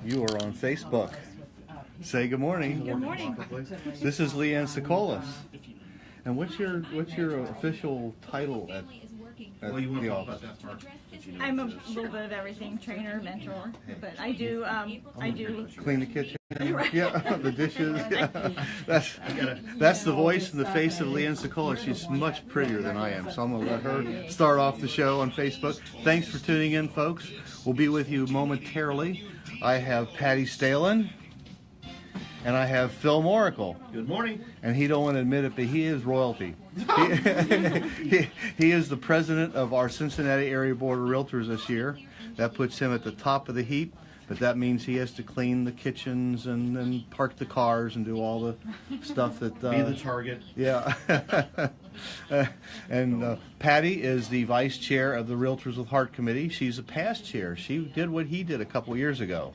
You are on Facebook. Say good morning. Good morning. This is Leanne Sokolis. And what's your official title at the office? I'm a little bit of everything, trainer, mentor, but I do Clean the kitchen. Yeah, the dishes. Yeah. That's the voice and the face of Leanne Sokolis. She's much prettier than I am, so I'm going to let her start off the show on Facebook. Thanks for tuning in, folks. We'll be with you momentarily. I have Patty Stehlin, and I have Phil Morrical. Good morning. And he don't want to admit it, but he is royalty. He is the president of our Cincinnati area board of Realtors this year. That puts him at the top of the heap, but that means he has to clean the kitchens and park the cars and do all the stuff that... Be the target. Yeah. And Patty is the vice chair of the Realtors with Heart Committee. She's a past chair. She did what he did a couple years ago,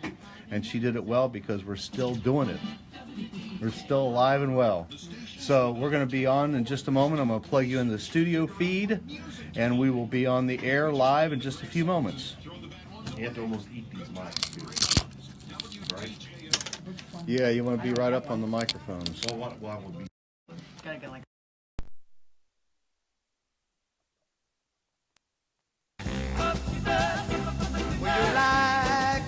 and she did it well because we're still doing it. We're still alive and well. So we're going to be on in just a moment. I'm going to plug you in the studio feed, and we will be on the air live in just a few moments. You have to almost eat these mics, right? Yeah, you want to be right up on the microphones. Well, what would be? gotta go like. Would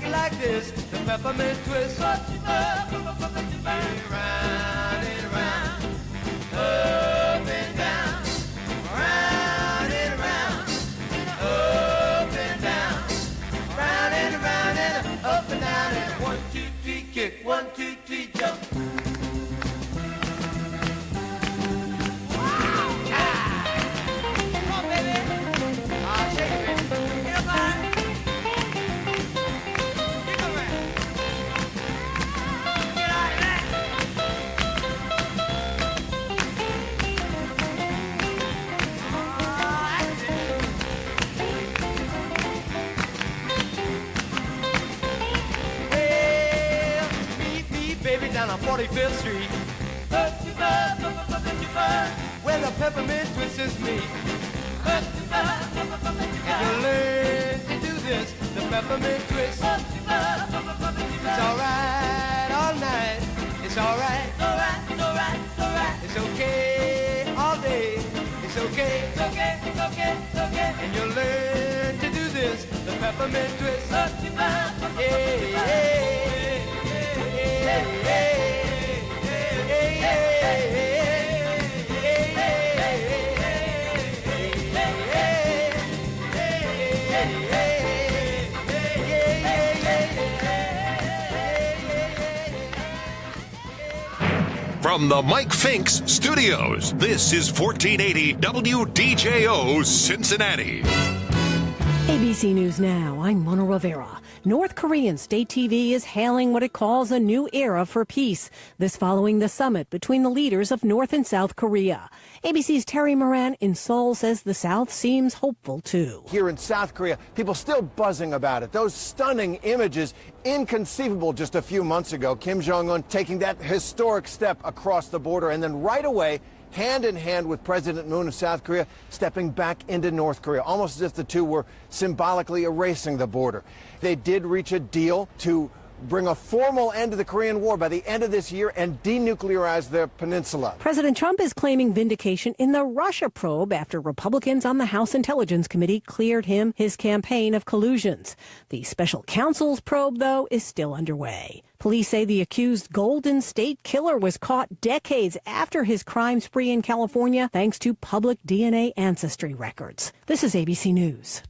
you like this? The peppermint twist. Round and round, up and down, round and round, up and down, round and up and down, and 1, 2, 3, kick, 1, 2, 3, jump. Come on, baby. I'll shake it. Get up on. Get up on. Get out of that. Well, meet me, baby, down on 45th Street. Where the peppermint twist is me. And you learn to do this, the peppermint twist. It's alright all night. It's alright. It's okay all day. It's okay. And you learn to do this, the peppermint twist. From the Mike Finks Studios, this is 1480 WDJO Cincinnati. ABC News Now, I'm Mona Rivera. North Korean state TV is hailing what it calls a new era for peace, this following the summit between the leaders of North and South Korea. ABC's Terry Moran in Seoul says the South seems hopeful, too. Here in South Korea, people still buzzing about it. Those stunning images, inconceivable just a few months ago. Kim Jong-un taking that historic step across the border, and then right away, hand in hand with President Moon of South Korea, stepping back into North Korea, almost as if the two were symbolically erasing the border. They did reach a deal to bring a formal end to the Korean War by the end of this year and denuclearize the peninsula. President Trump is claiming vindication in the Russia probe after Republicans on the House Intelligence Committee cleared his campaign of collusions. The special counsel's probe, though, is still underway. Police say the accused Golden State Killer was caught decades after his crime spree in California, thanks to public DNA ancestry records. This is ABC News.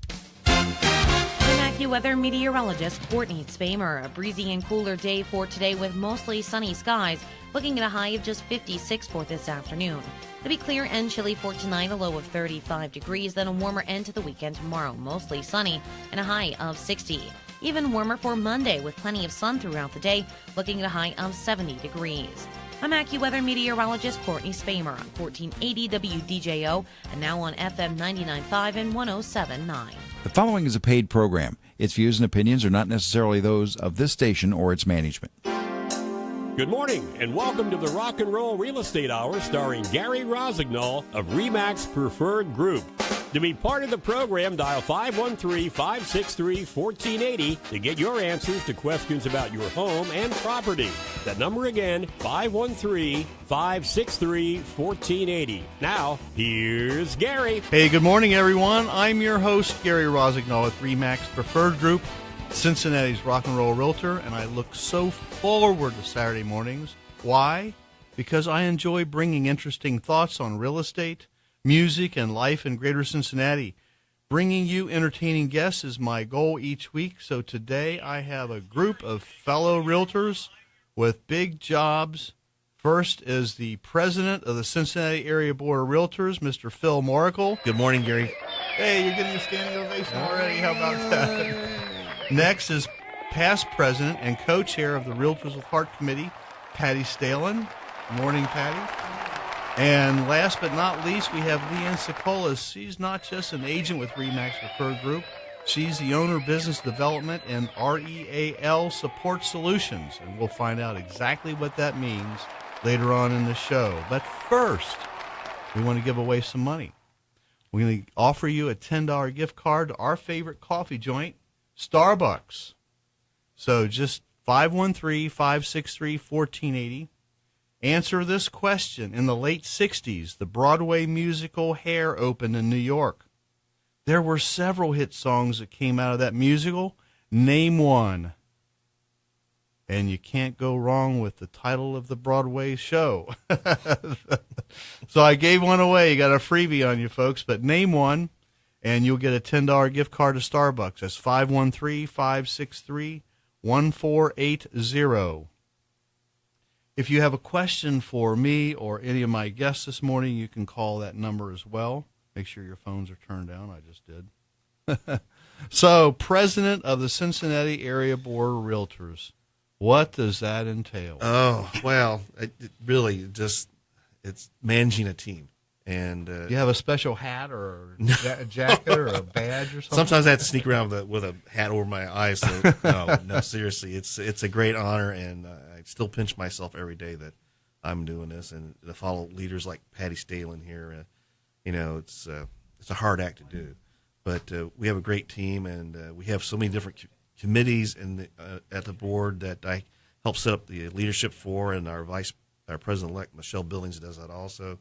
Weather meteorologist Courtney Spamer. A breezy and cooler day for today with mostly sunny skies, looking at a high of just 56 for this afternoon. It'll be clear and chilly for tonight, a low of 35 degrees, then a warmer end to the weekend tomorrow, mostly sunny, and a high of 60. Even warmer for Monday with plenty of sun throughout the day, looking at a high of 70 degrees. I'm AccuWeather meteorologist Courtney Spamer on 1480 WDJO and now on FM 99.5 and 107.9. The following is a paid program. Its views and opinions are not necessarily those of this station or its management. Good morning, and welcome to the Rock and Roll Real Estate Hour starring Gary Rossignol of RE.Max Preferred Group. To be part of the program, dial 513-563-1480 to get your answers to questions about your home and property. That number again, 513-563-1480. Now, here's Gary. Hey, good morning, everyone. I'm your host, Gary Rossignol with RE.Max Preferred Group, Cincinnati's rock and roll realtor, and I look so forward to Saturday mornings. Why? Because I enjoy bringing interesting thoughts on real estate, music, and life in greater Cincinnati. Bringing you entertaining guests is my goal each week, so today I have a group of fellow realtors with big jobs. First is the president of the Cincinnati Area Board of Realtors, Mr. Phil Morrical. Good morning, Gary. Hey, you're getting a standing ovation already? How about that? Next is past president and co-chair of the Realtors with Heart Committee, Patty Stehlin. Good morning, Patty. And last but not least, we have Leanne Sokolis. She's not just an agent with RE.Max Preferred Group. She's the owner of business development and R.E.A.L. Support Solutions. And we'll find out exactly what that means later on in the show. But first, we want to give away some money. We're going to offer you a $10 gift card to our favorite coffee joint, Starbucks. So just 513-563-1480. Answer this question. In the late 60s, the Broadway musical Hair opened in New York. There were several hit songs that came out of that musical. Name one. And you can't go wrong with the title of the Broadway show. So I gave one away. You got a freebie on you, folks. But name one, and you'll get a $10 gift card to Starbucks. That's 513-563-1480. If you have a question for me or any of my guests this morning, you can call that number as well. Make sure your phones are turned down. I just did. So, president of the Cincinnati Area Board of Realtors. What does that entail? Oh, well, it really just, it's managing a team. And you have a special hat or a jacket or a badge or something? Sometimes I have to sneak around with a hat over my eyes. So no, seriously, it's a great honor, and I still pinch myself every day that I'm doing this. And to follow leaders like Patty Stehlin here, it's a hard act to do. But we have a great team, and we have so many different committees at the board that I help set up the leadership for, and our president-elect Michelle Billings does that also.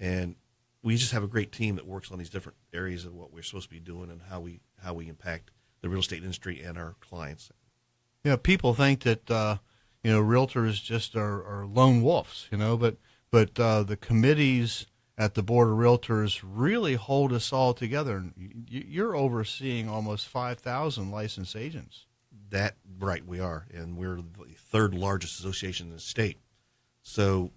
And we just have a great team that works on these different areas of what we're supposed to be doing and how we impact the real estate industry and our clients. Yeah, people think that realtors just are lone wolves, but the committees at the Board of Realtors really hold us all together. You're overseeing almost 5,000 licensed agents. That right, we are, and we're the third largest association in the state. So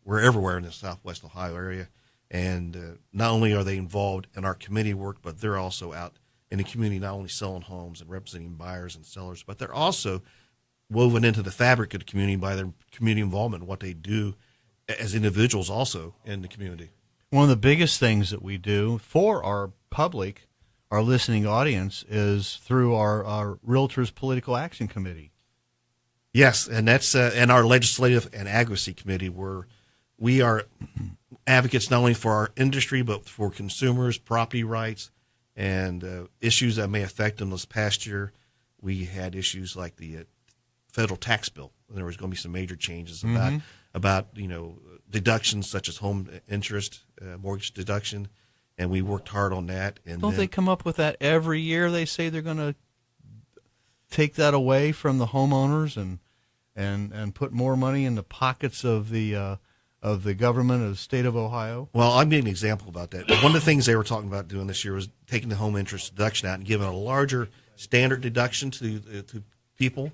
we're everywhere in the Southwest Ohio area, and not only are they involved in our committee work, but they're also out in the community not only selling homes and representing buyers and sellers, but they're also woven into the fabric of the community by their community involvement and what they do as individuals also in the community. One of the biggest things that we do for our public, our listening audience, is through our Realtors Political Action Committee. Yes, and that's and our Legislative and Advocacy Committee, where we are advocates not only for our industry but for consumers, property rights, and issues that may affect them. This past year, we had issues like the federal tax bill. There was going to be some major changes about deductions such as home interest, mortgage deduction, and we worked hard on that. And don't they come up with that every year? They say they're going to take that away from the homeowners and put more money in the pockets of the government of the state of Ohio. Well, I'll give you an example about that. One of the things they were talking about doing this year was taking the home interest deduction out and giving a larger standard deduction to people.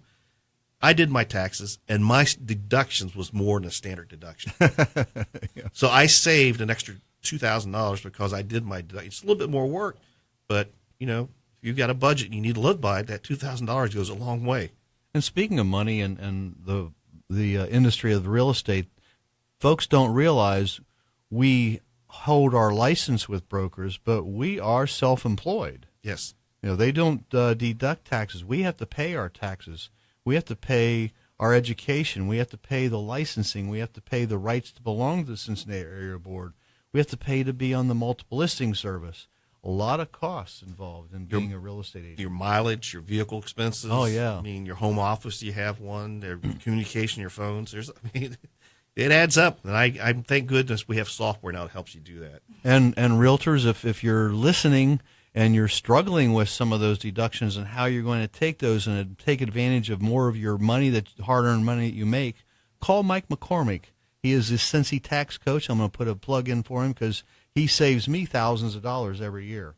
I did my taxes, and my deductions was more than a standard deduction. Yeah. So I saved an extra $2,000 because I did my deduction. It's a little bit more work, but if you've got a budget and you need to live by it, that $2,000 goes a long way. And speaking of money and the industry of the real estate, folks don't realize we hold our license with brokers, but we are self-employed. Yes. They don't deduct taxes. We have to pay our taxes. We have to pay our education. We have to pay the licensing. We have to pay the rights to belong to the Cincinnati Area Board. We have to pay to be on the multiple listing service. A lot of costs involved in being a real estate agent. Your mileage, your vehicle expenses. Oh, yeah. I mean, your home office, you have one. Their communication, your phones. It adds up. And I thank goodness we have software now that helps you do that. And realtors, if you're listening and you're struggling with some of those deductions and how you're going to take those and take advantage of more of your money, that hard-earned money that you make, call Mike McCormick. He is the Cincy tax coach. I'm going to put a plug in for him because he saves me thousands of dollars every year.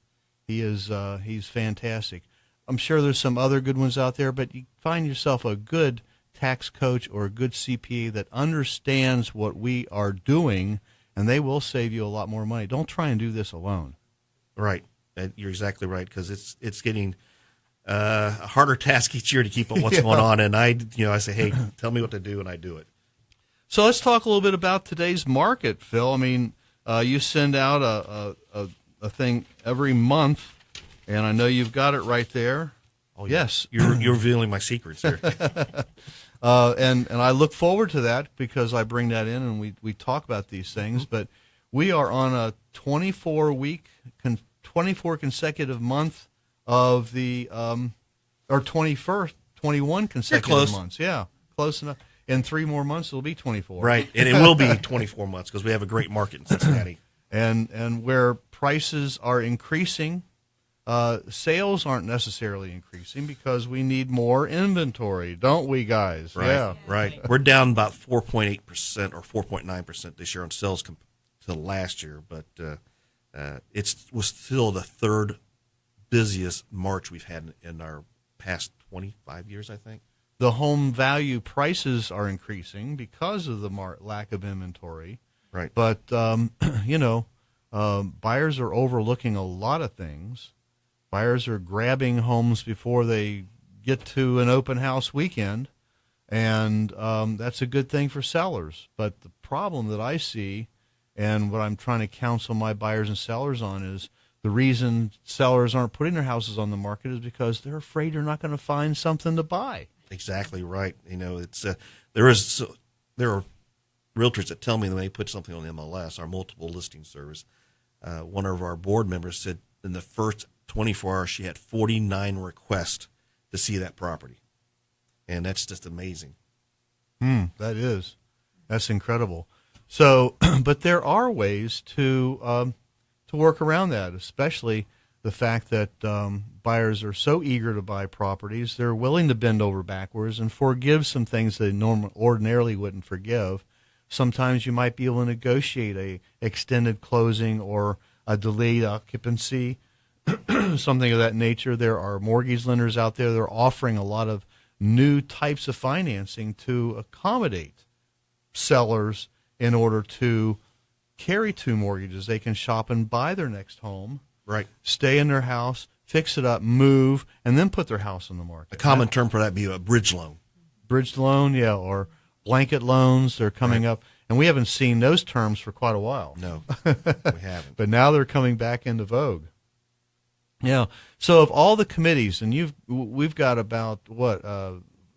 He's fantastic. I'm sure there's some other good ones out there, but you find yourself a good tax coach or a good CPA that understands what we are doing, and they will save you a lot more money. Don't try and do this alone. Right. You're exactly right, because it's getting a harder task each year to keep up what's going on. And I say, hey, tell me what to do, and I do it. So let's talk a little bit about today's market, Phil. I mean, you send out a thing every month, and I know you've got it right there. Oh, yes. You're revealing my secrets here. And I look forward to that because I bring that in and we talk about these things. But we are on a 24 consecutive month of the or 21 consecutive months. Yeah, close enough. In 3 more months, it'll be 24. Right, and it will be 24 months because we have a great market in Cincinnati. And where prices are increasing, sales aren't necessarily increasing because we need more inventory, don't we, guys? Right, yeah. Right. We're down about 4.8% or 4.9% this year on sales to last year, but it was still the third busiest March we've had in our past 25 years, I think. The home value prices are increasing because of the lack of inventory. Right. But, buyers are overlooking a lot of things. Buyers are grabbing homes before they get to an open house weekend, and that's a good thing for sellers. But the problem that I see, and what I'm trying to counsel my buyers and sellers on, is the reason sellers aren't putting their houses on the market is because they're afraid they're not going to find something to buy. Exactly right. It's there are realtors that tell me when they put something on MLS, our multiple listing service. One of our board members said in the first 24 hours she had 49 requests to see that property, and that's just amazing. That's incredible. So, but there are ways to work around that, especially the fact that buyers are so eager to buy properties, they're willing to bend over backwards and forgive some things they ordinarily wouldn't forgive. Sometimes you might be able to negotiate a extended closing or a delayed occupancy, something of that nature. There are mortgage lenders out there that are offering a lot of new types of financing to accommodate sellers in order to carry 2 mortgages. They can shop and buy their next home. Right. Stay in their house, fix it up, move, and then put their house on the market. A common term for that would be a bridge loan. Bridge loan, yeah, or blanket loans. They're coming up, and we haven't seen those terms for quite a while. No, we haven't. But now they're coming back into vogue. Yeah. So of all the committees, and we've got about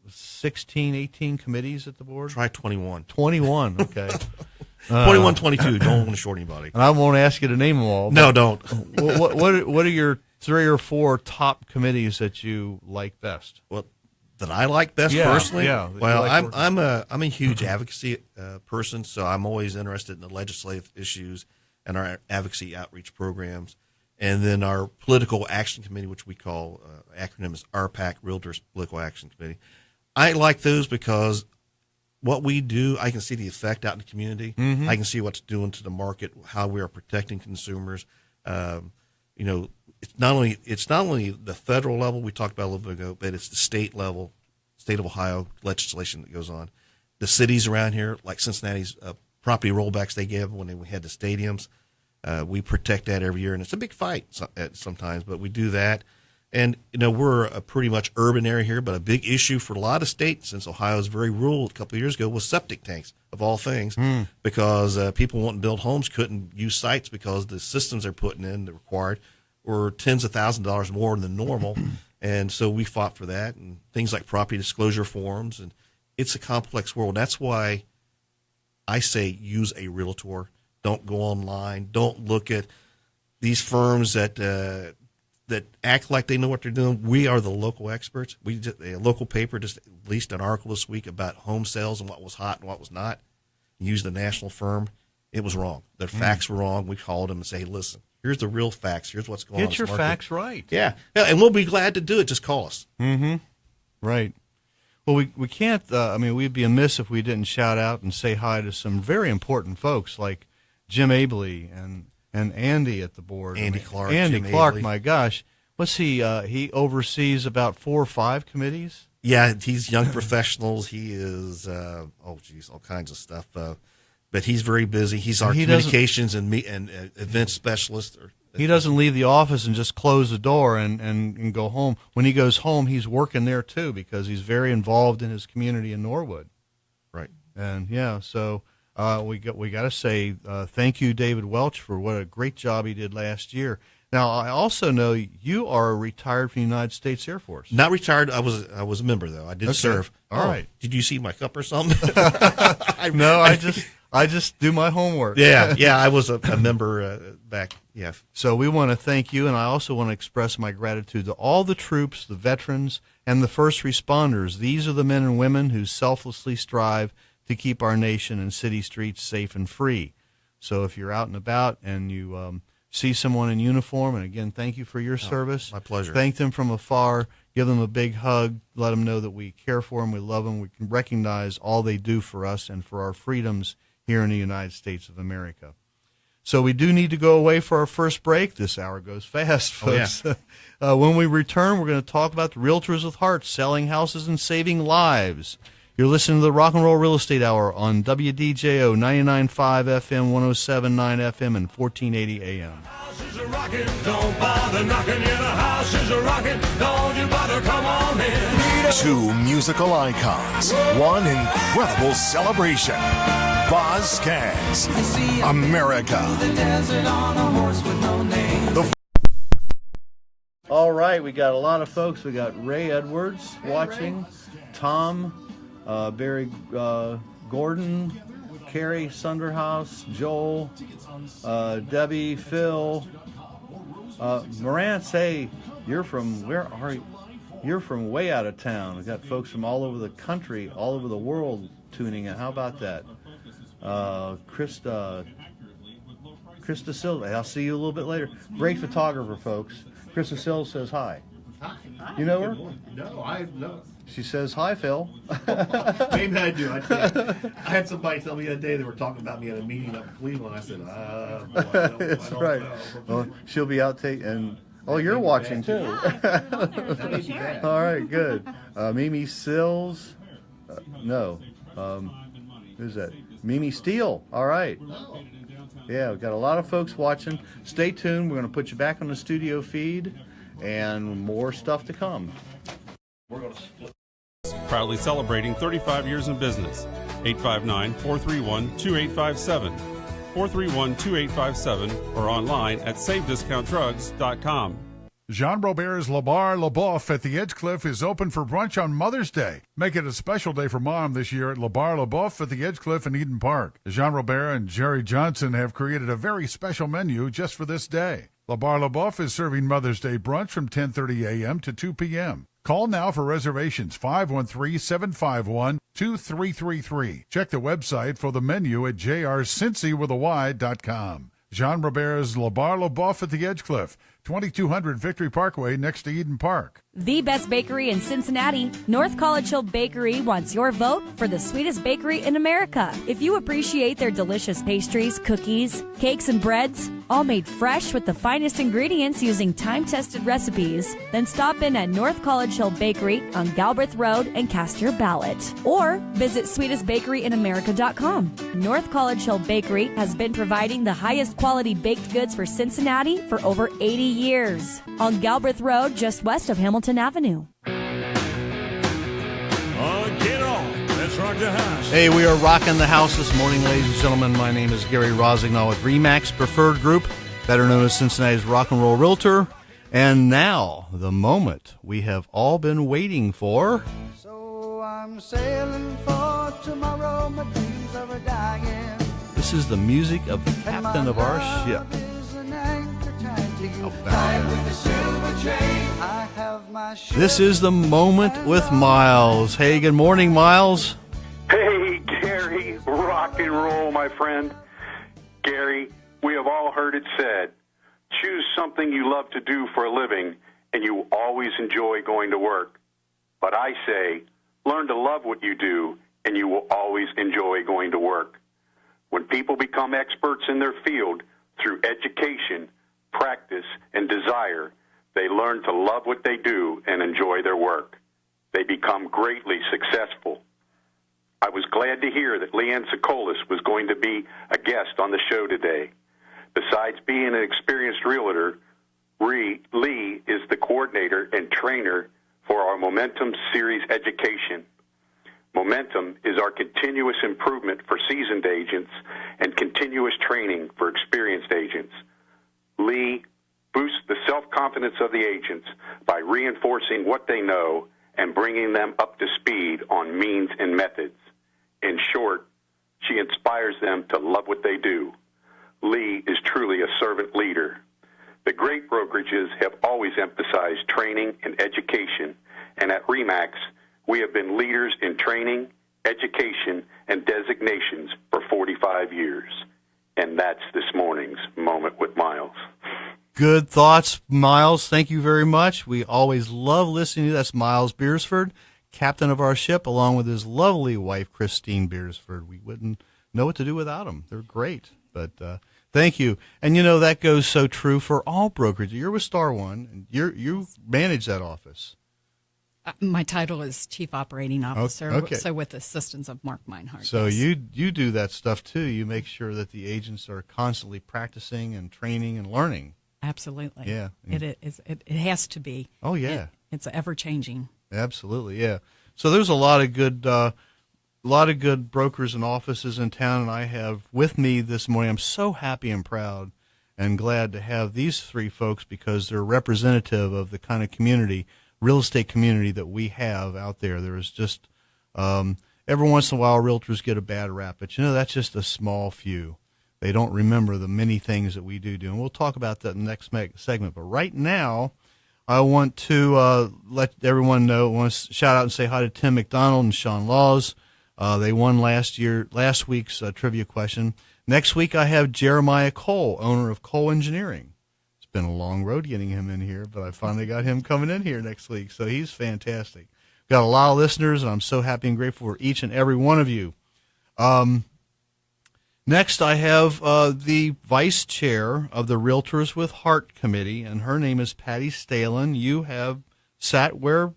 16, 18 committees at the board. Try 21. 21. Okay. 21, 22. Don't want to short anybody. And I won't ask you to name them all. No, don't. What are your 3 or 4 top committees that you like best? Well, that I like best personally. Yeah. Well, I'm a huge advocacy person, so I'm always interested in the legislative issues and our advocacy outreach programs, and then our political action committee, which we call acronym is R.E.A.L, Realtors Political Action Committee. I like those because what we do, I can see the effect out in the community. Mm-hmm. I can see what's doing to the market, how we are protecting consumers. It's not only the federal level we talked about a little bit ago, but it's the state level, state of Ohio legislation that goes on. The cities around here, like Cincinnati's property rollbacks they give when we had the stadiums, we protect that every year, and it's a big fight sometimes, but we do that. And, we're a pretty much urban area here, but a big issue for a lot of states, since Ohio is very rural a couple of years ago, was septic tanks, of all things, because people wanting to build homes couldn't use sites because the systems they're putting in that required were tens of thousands of dollars more than normal. And so we fought for that, and things like property disclosure forms. And it's a complex world. That's why I say use a realtor. Don't go online. Don't look at these firms that act like they know what they're doing. We are the local experts. A local paper just released an article this week about home sales and what was hot and what was not. Use the national firm. It was wrong. Their facts were wrong. We called them and say, hey, listen, here's the real facts. Here's what's going on. Get your facts right. Yeah, and we'll be glad to do it. Just call us. Mm-hmm. Right. Well, we can't, we'd be amiss if we didn't shout out and say hi to some very important folks like Jim Abley and Andy at the board. Andy Clark. Andy Jim Clark, Abley. my gosh. What's he oversees about 4 or 5 committees? Yeah, he's young professionals. He is, all kinds of stuff. But he's very busy. He's our communications and event specialist. He doesn't leave the office and just close the door and go home. When he goes home, he's working there too because he's very involved in his community in Norwood. Right. And so we got to say thank you, David Welch, for what a great job he did last year. Now, I also know you are retired from the United States Air Force. Not retired. I was a member though. I did serve. All right. Did you see my cup or something? No, I just do my homework. Yeah. I was a member back. Yeah. So we want to thank you, and I also want to express my gratitude to all the troops, the veterans, and the first responders. These are the men and women who selflessly strive to keep our nation and city streets safe and free. So if you're out and about and you see someone in uniform, and again, thank you for your service. My pleasure. Thank them from afar. Give them a big hug. Let them know that we care for them, we love them. We can recognize all they do for us and for our freedoms here in the United States of America. So we do need to go away for our first break. This hour goes fast, folks. Oh, yeah. When we return, we're going to talk about the Realtors with Hearts, selling houses and saving lives. You're listening to the Rock and Roll Real Estate Hour on WDJO 99.5 FM, 107.9 FM, and 1480 AM. Houses are rocking, don't bother knocking. Yeah, the houses are rocking, don't you bother come on in. 2 musical icons, 1 incredible celebration. Boz Scaggs, America. All right, we got a lot of folks. We got Ray Edwards watching, Tom, Barry Gordon, Carrie Sunderhouse, Joel, Debbie, Phil, Morantz. Hey, you're from where are you? You're from way out of town. We got folks from all over the country, all over the world tuning in. How about that? Krista Silva. I'll see you a little bit later. Great photographer, folks. Krista Silva says hi. Hi. You know her? No, I know. She says hi, Phil. Maybe I do. I had somebody tell me the other day they were talking about me at a meeting up in Cleveland. I said, That's right. Well, she'll be out taking. Oh, you're watching too. All right, good. Mimi Sills. No. Who's that? Mimi Steele. All right. Yeah, we've got a lot of folks watching. Stay tuned. We're going to put you back on the studio feed and more stuff to come. We're going to split. Proudly celebrating 35 years in business. 859-431-2857. 431-2857 or online at savediscountdrugs.com. Jean Robert's Le Bar Le Boeuf at the Edgecliff is open for brunch on Mother's Day. Make it a special day for Mom this year at Le Bar Le Boeuf at the Edgecliff in Eden Park. Jean Robert and Jerry Johnson have created a very special menu just for this day. Le Bar Le Boeuf is serving Mother's Day brunch from 10:30 a.m. to 2 p.m. Call now for reservations, 513-751-2333. Check the website for the menu at jrcincy.com. Jean Robert's Le Bar Le Boeuf at the Edgecliff, 2200 Victory Parkway next to Eden Park. The best bakery in Cincinnati, North College Hill Bakery wants your vote for the sweetest bakery in America. If you appreciate their delicious pastries, cookies, cakes, and breads, all made fresh with the finest ingredients using time-tested recipes, then stop in at North College Hill Bakery on Galbraith Road and cast your ballot. Or visit sweetestbakeryinamerica.com. North College Hill Bakery has been providing the highest quality baked goods for Cincinnati for over 80 years. On Galbraith Road, just west of Hamilton Avenue. Get on. Let's rock the house. Hey, we are rocking the house this morning, ladies and gentlemen. My name is Gary Rossignol with RE.MAX Preferred Group, better known as Cincinnati's Rock and Roll Realtor. And now, the moment we have all been waiting for. So I'm sailing for tomorrow, my dreams are dying. This is the music of the captain of our ship. This is the moment with Miles. Hey, good morning, Miles. Hey, Gary, rock and roll, my friend. Gary, we have all heard it said, choose something you love to do for a living, and you will always enjoy going to work. But I say, learn to love what you do, and you will always enjoy going to work. When people become experts in their field through education, practice, and desire, they learn to love what they do and enjoy their work. They become greatly successful. I was glad to hear that Leanne Sokolis was going to be a guest on the show today. Besides being an experienced realtor, Lee is the coordinator and trainer for our Momentum Series education. Momentum is our continuous improvement for seasoned agents and continuous training for experienced agents. Lee boosts the self-confidence of the agents by reinforcing what they know and bringing them up to speed on means and methods. In short, she inspires them to love what they do. Lee is truly a servant leader. The great brokerages have always emphasized training and education, and at RE.MAX, we have been leaders in training, education, and designations for 45 years. And that's this morning's Moment with Miles. Good thoughts, Miles. Thank you very much. We always love listening to you. That's Miles Beersford, captain of our ship, along with his lovely wife, Christine Beersford. We wouldn't know what to do without them. They're great. But thank you. And, you know, that goes so true for all brokerages. You're with Star One, and you manage that office. My title is Chief Operating Officer, okay. So with the assistance of Mark Meinhardt. So yes. you do that stuff, too. You make sure that the agents are constantly practicing and training and learning. Absolutely. Yeah. It has to be. Oh, yeah. It's ever-changing. Absolutely, yeah. So there's a lot of good brokers and offices in town, and I have with me this morning, I'm so happy and proud and glad to have these three folks because they're representative of the kind of community, real estate community that we have out there. There is just, every once in a while, realtors get a bad rap, but you know, that's just a small few. They don't remember the many things that we do, and we'll talk about that in the next segment. But right now, I want to let everyone know, I want to shout out and say hi to Tim McDonald and Sean Laws. They won last week's trivia question. Next week, I have Jeremiah Cole, owner of Cole Engineering. It's been a long road getting him in here, but I finally got him coming in here next week, so he's fantastic. Got a lot of listeners, and I'm so happy and grateful for each and every one of you. Next, I have the vice chair of the Realtors with Heart Committee, and her name is Patty Stehlin. You have sat where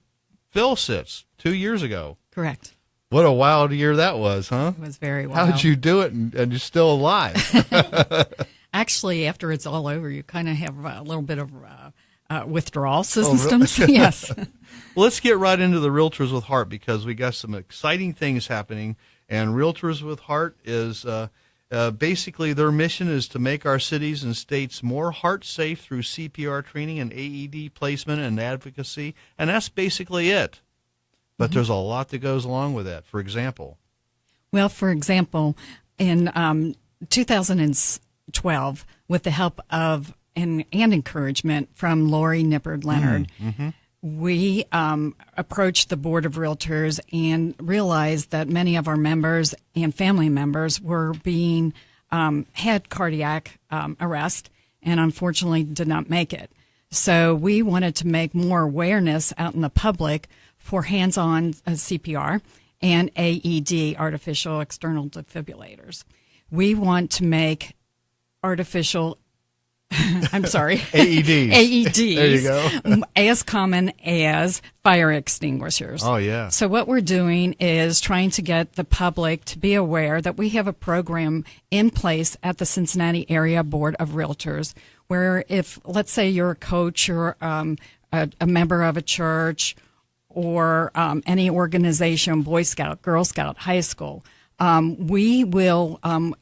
Phil sits 2 years ago. Correct. What a wild year that was, huh? It was very wild. How'd you do it, and you're still alive? Actually, after it's all over, you kind of have a little bit of withdrawal systems. Oh, really? Yes. Well, let's get right into the Realtors with Heart because we got some exciting things happening, and Realtors with Heart is basically their mission is to make our cities and states more heart safe through CPR training and AED placement and advocacy, and that's basically it. But there's a lot that goes along with that. For example? Well, for example, in 2012, with the help of and encouragement from Lori Nippard-Leonard, we approached the Board of Realtors and realized that many of our members and family members were being had cardiac arrest and unfortunately did not make it. So we wanted to make more awareness out in the public for hands-on CPR and AED, artificial external defibrillators. We want to make artificial AEDs. AEDs. There you go. As common as fire extinguishers. Oh, yeah. So what we're doing is trying to get the public to be aware that we have a program in place at the Cincinnati Area Board of Realtors where if, let's say, you're a coach or a member of a church or any organization, Boy Scout, Girl Scout, high school, we will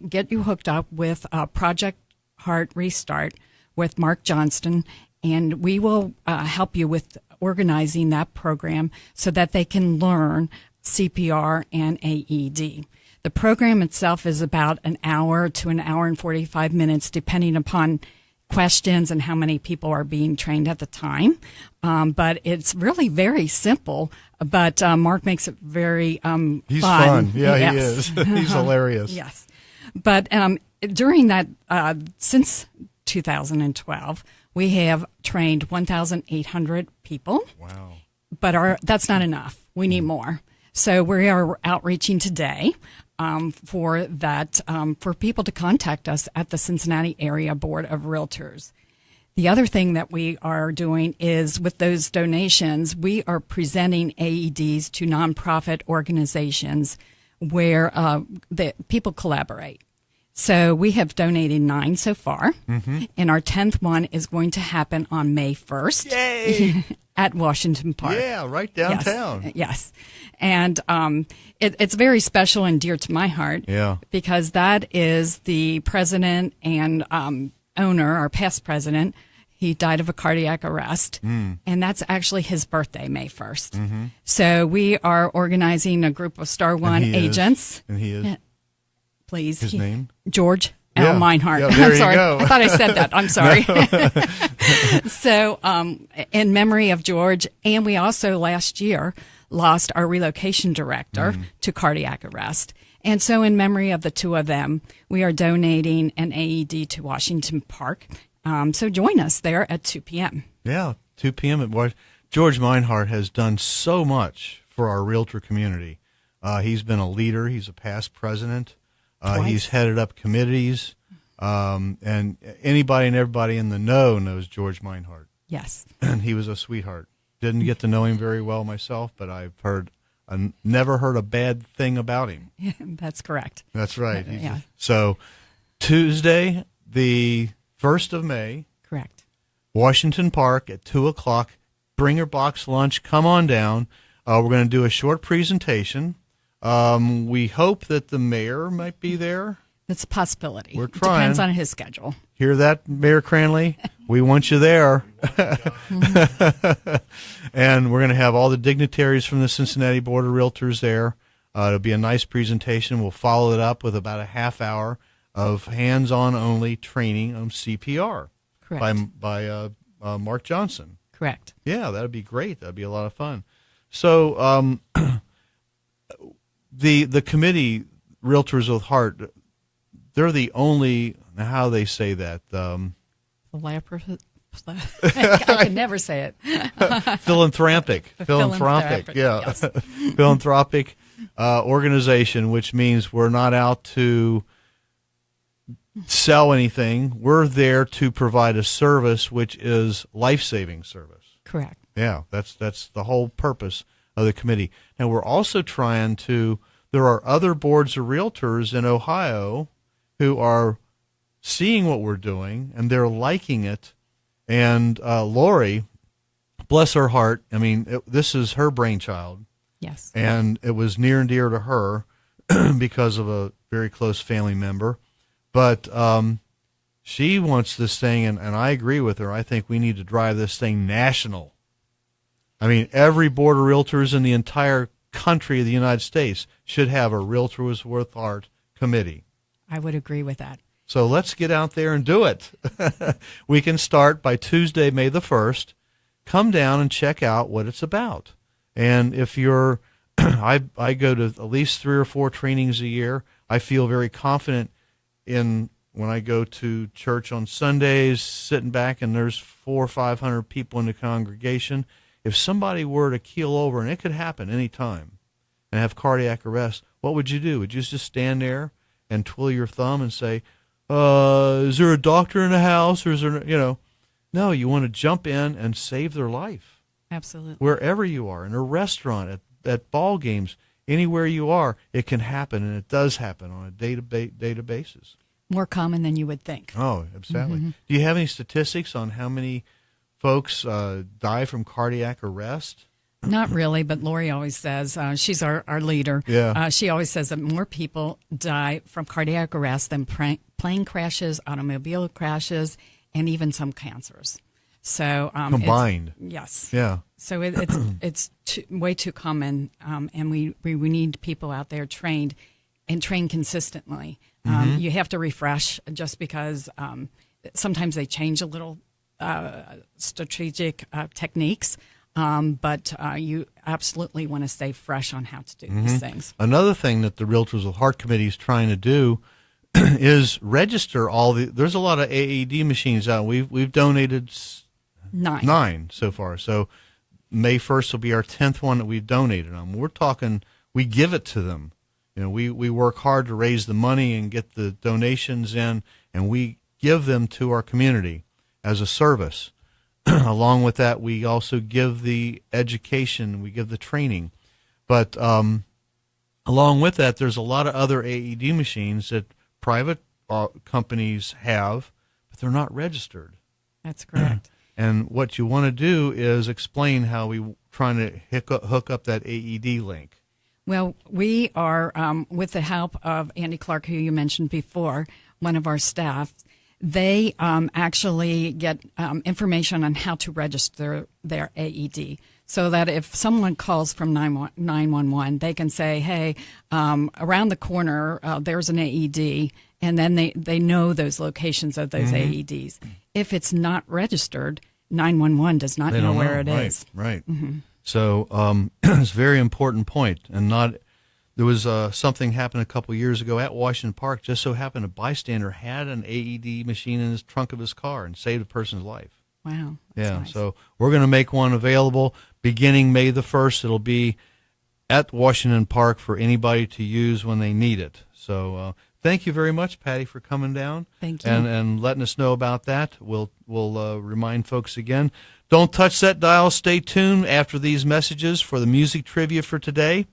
get you hooked up with Project Heart Restart with Mark Johnston, and we will help you with organizing that program so that they can learn CPR, and AED. The program itself is about an hour to an hour and 45 minutes, depending upon questions and how many people are being trained at the time. But it's really very simple. But Mark makes it very He's fun. Yeah, Yes. he is. He's hilarious. Yes. But during that, since 2012, we have trained 1,800 people. Wow. But that's not enough. We need more. So we are outreaching today for people to contact us at the Cincinnati Area Board of Realtors. The other thing that we are doing is with those donations, we are presenting AEDs to nonprofit organizations where the people collaborate. So we have donated 9 so far, and our 10th one is going to happen on May 1st. Yay! At Washington Park. Yeah, right downtown. Yes. And it's very special and dear to my heart. Yeah. Because that is the president and owner, our past president. He died of a cardiac arrest. And that's actually his birthday, May 1st. So we are organizing a group of Star One agents. And he is. Please. His name? George L. Meinhardt. Yeah, there I'm sorry. you go. I thought I said that. I'm sorry. So, in memory of George, and we also last year lost our relocation director to cardiac arrest. And so in memory of the two of them, we are donating an AED to Washington Park. So join us there at 2 p.m. Yeah, 2 p.m. at George Meinhardt has done so much for our realtor community. He's been a leader. He's a past president. He's headed up committees, and anybody and everybody in the know knows George Meinhardt. Yes. And he was a sweetheart. Didn't get to know him very well myself, but I've never heard a bad thing about him. Yeah, that's correct. That's right. Yeah. So Tuesday, the 1st of May. Correct. Washington Park at 2 o'clock. Bring your box lunch. Come on down. We're going to do a short presentation. We hope that the mayor might be there. It's a possibility. We're trying. Depends on his schedule. Hear that, Mayor Cranley? We want you there. And we're going to have all the dignitaries from the Cincinnati Board of Realtors there. It'll be a nice presentation. We'll follow it up with about a half hour of hands-on only training on CPR. Correct. By Mark Johnson. Correct. Yeah, that'd be great. That'd be a lot of fun. So the committee, Realtors with Heart, they're the only, how they say that? I can never say it. Philanthropic, Philanthropic, yeah. yes. Philanthropic organization, which means we're not out to sell anything. We're there to provide a service which is life-saving service. Correct. Yeah, that's the whole purpose of the committee. Now, we're also trying to, there are other boards of realtors in Ohio who are seeing what we're doing, and they're liking it. And Lori, bless her heart, I mean, this is her brainchild. Yes. And it was near and dear to her because of a very close family member. But she wants this thing, and I agree with her. I think we need to drive this thing national. I mean, every board of realtors in the entire country of the United States should have a Realtors with Heart committee. I would agree with that. So let's get out there and do it. We can start by Tuesday, May the 1st. Come down and check out what it's about. And if you're, I go to at least 3 or 4 trainings a year. I feel very confident in when I go to church on Sundays, sitting back and there's 400 or 500 people in the congregation. If somebody were to keel over, and it could happen any time, and have cardiac arrest, what would you do? Would you just stand there and twiddle your thumb and say, is there a doctor in the house, or is there, No, you want to jump in and save their life. Absolutely. Wherever you are, in a restaurant, at ball games, anywhere you are, it can happen, and it does happen on a day-to-day basis. More common than you would think. Oh, absolutely. Do you have any statistics on how many folks die from cardiac arrest? Not really, but Lori always says, she's our leader. Yeah. She always says that more people die from cardiac arrest than plane crashes, automobile crashes, and even some cancers. So combined. Yes. Yeah. So it's way too common, and we need people out there trained and trained consistently. You have to refresh just because sometimes they change a little strategic techniques, but you absolutely want to stay fresh on how to do these things. Another thing that the Realtors with Heart Committee is trying to do is register all the. There's a lot of AED machines out. We've donated 9 so far. So May 1st will be our 10th one that we've donated on. We're talking. We give it to them. You know, we work hard to raise the money and get the donations in, and we give them to our community as a service. Along with that, we also give the education, we give the training. But along with that, there's a lot of other AED machines that private companies have, but they're not registered. That's correct. And what you want to do is explain how we're trying to hook up that AED link. Well, we are, with the help of Andy Clark, who you mentioned before, one of our staff, they actually get information on how to register their AED, so that if someone calls from 911, they can say, hey, around the corner, there's an AED, and then they know those locations of those AEDs. If it's not registered, 911 does not know where it is. Right. So it's a very important point. And there was something happened a couple years ago at Washington Park. Just so happened a bystander had an AED machine in his trunk of his car and saved a person's life. Wow. Yeah. Nice. So we're going to make one available beginning May the 1st. It'll be at Washington Park for anybody to use when they need it. So thank you very much, Patty, for coming down. Thank you. And letting us know about that. We'll remind folks again. Don't touch that dial. Stay tuned after these messages for the music trivia for today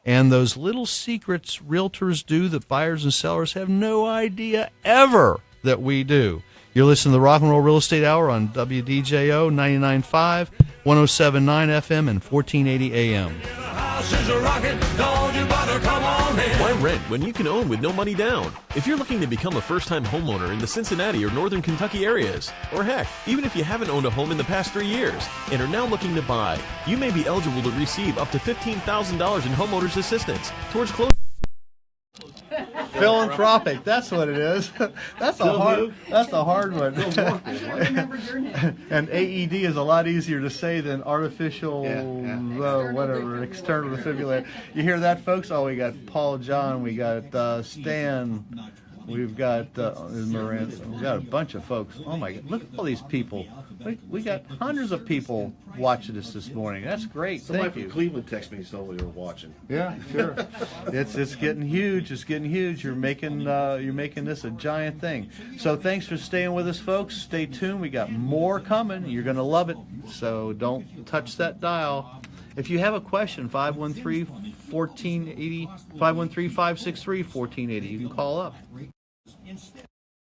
and those little secrets realtors do that buyers and sellers have no idea ever that we do. You're listening to the Rock and Roll Real Estate Hour on WDJO 99.5, 107.9 FM, and 1480 AM. Why rent when you can own with no money down? If you're looking to become a first-time homeowner in the Cincinnati or Northern Kentucky areas, or heck, even if you haven't owned a home in the past 3 years and are now looking to buy, you may be eligible to receive up to $15,000 in homeowners assistance towards closing. Philanthropic, that's what it is. That's a hard one. And AED is a lot easier to say than artificial, whatever, external defibrillator. You hear that, folks? Oh, we got Paul John, we got Stan, we've got Miranda, we got a bunch of folks. Oh my God, look at all these people. We got hundreds of people watching us this morning. That's great. Somebody Thank you. from Cleveland texted me so they were watching. Yeah, sure. It's getting huge. It's getting huge. You're making this a giant thing. So thanks for staying with us, folks. Stay tuned. We got more coming. You're going to love it. So don't touch that dial. If you have a question, 513-1480, 513-563-1480. You can call up.